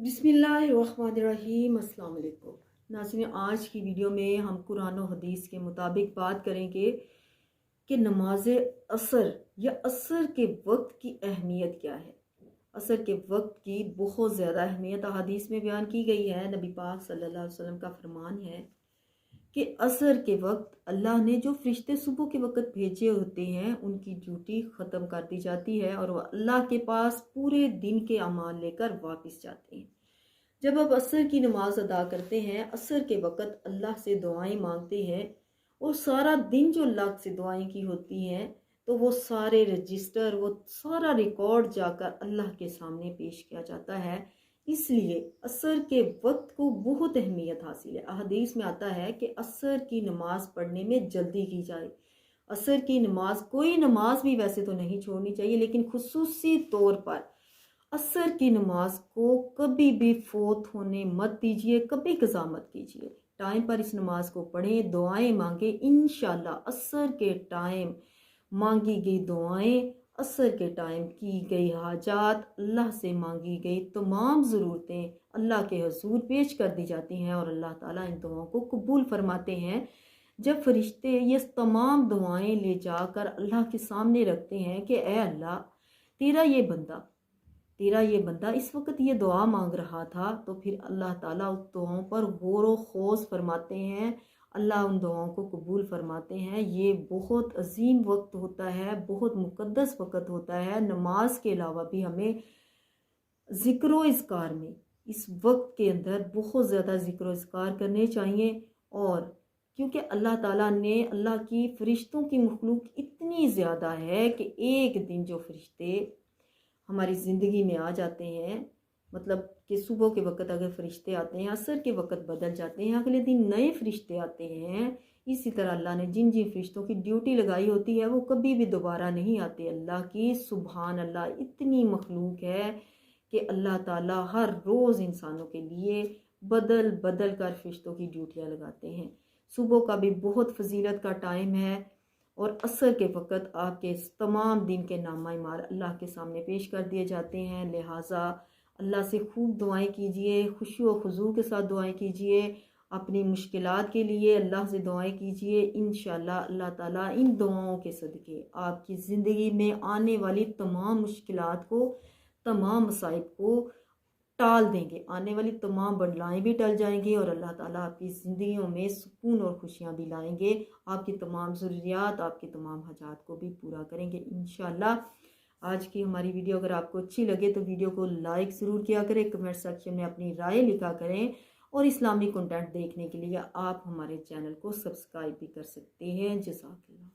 बिस्मिल्लाहिर्रहमानिर्रहीम। अस्सलाम वालेकुम नाज़रीन, आज की वीडियो में हम कुरान और हदीस के मुताबिक बात करेंगे कि नमाज असर या असर के वक्त की अहमियत क्या है। असर के वक्त की बहुत ज़्यादा अहमियत हदीस में बयान की गई है। नबी पाक सल्लल्लाहु अलैहि वसल्लम का फरमान है कि असर के वक्त अल्लाह ने जो फरिश्ते सुबह के वक्त भेजे होते हैं उनकी ड्यूटी ख़त्म कर दी जाती है और वह अल्लाह के पास पूरे दिन के अमाल लेकर वापस जाते हैं। जब आप असर की नमाज अदा करते हैं, असर के वक्त अल्लाह से दुआएं मांगते हैं और सारा दिन जो अल्लाह से दुआएं की होती हैं तो वो सारे रजिस्टर, वो सारा रिकॉर्ड जाकर अल्लाह के सामने पेश किया जाता है। इसलिए असर के वक्त को बहुत अहमियत हासिल है। हदीस में आता है कि असर की नमाज पढ़ने में जल्दी की जाए। असर की नमाज, कोई नमाज भी वैसे तो नहीं छोड़नी चाहिए, लेकिन खुसूसी तौर पर असर की नमाज को कभी भी फोत होने मत दीजिए, कभी कज़ा मत कीजिए। टाइम पर इस नमाज को पढ़ें, दुआएं मांगे। इंशाल्लाह असर के टाइम मांगी गई दुआएं, असर के टाइम की गई हाजात, अल्लाह से मांगी गई तमाम ज़रूरतें अल्लाह के हुजूर पेश कर दी जाती हैं और अल्लाह ताला इन दुआओं को कबूल फरमाते हैं। जब फरिश्ते ये तमाम दुआएं ले जाकर अल्लाह के सामने रखते हैं कि ए अल्लाह, तेरा ये बंदा इस वक्त ये दुआ मांग रहा था, तो फिर अल्लाह ताला उस दुआओं पर गौर व खौज फरमाते हैं। अल्लाह उन दुआओं को कबूल फरमाते हैं। ये बहुत अजीम वक्त होता है, बहुत मुकद्दस वक्त होता है। नमाज के अलावा भी हमें ज़िक्र व इज़कार में इस वक्त के अंदर बहुत ज़्यादा ज़िक्र व इज़कार करने चाहिए। और क्योंकि अल्लाह ताला ने, अल्लाह की फ़रिश्तों की मखलूक इतनी ज़्यादा है कि एक दिन जो फ़रिश्ते हमारी ज़िंदगी में आ जाते हैं, मतलब कि सुबह के वक्त अगर फ़रिश्ते आते हैं, असर के वक्त बदल जाते हैं, अगले दिन नए फ़रिश्ते आते हैं। इसी तरह अल्लाह ने जिन जिन फ़रिश्तों की ड्यूटी लगाई होती है वो कभी भी दोबारा नहीं आते। अल्लाह की सुभान अल्लाह इतनी मखलूक है कि अल्लाह ताला हर रोज़ इंसानों के लिए बदल बदल कर फ़रिश्तों की ड्यूटियाँ लगाते हैं। सुबह का भी बहुत फजीलत का टाइम है और असर के वक़्त आपके तमाम दिन के नामा-ए-माल अल्लाह के सामने पेश कर दिए जाते हैं। लिहाजा अल्लाह से खूब दुआएं कीजिए, खुशी व खुजू के साथ दुआएं कीजिए। अपनी मुश्किलात के लिए अल्लाह से दुआएं कीजिए। इंशाअल्लाह अल्लाह ताला इन दुआओं के सदक़े आपकी ज़िंदगी में आने वाली तमाम मुश्किलात को, तमाम मसाइब को टाल देंगे। आने वाली तमाम बदलाएं भी टल जाएंगी और अल्लाह ताला आपकी ज़िंदगियों में सुकून और खुशियां भी लाएंगे। आपकी तमाम ज़रूरियात, आपके तमाम हाजात को भी पूरा करेंगे इंशाअल्लाह। आज की हमारी वीडियो अगर आपको अच्छी लगे तो वीडियो को लाइक ज़रूर किया करें, कमेंट सेक्शन में अपनी राय लिखा करें और इस्लामी कंटेंट देखने के लिए आप हमारे चैनल को सब्सक्राइब भी कर सकते हैं। जज़ाकल्लाह।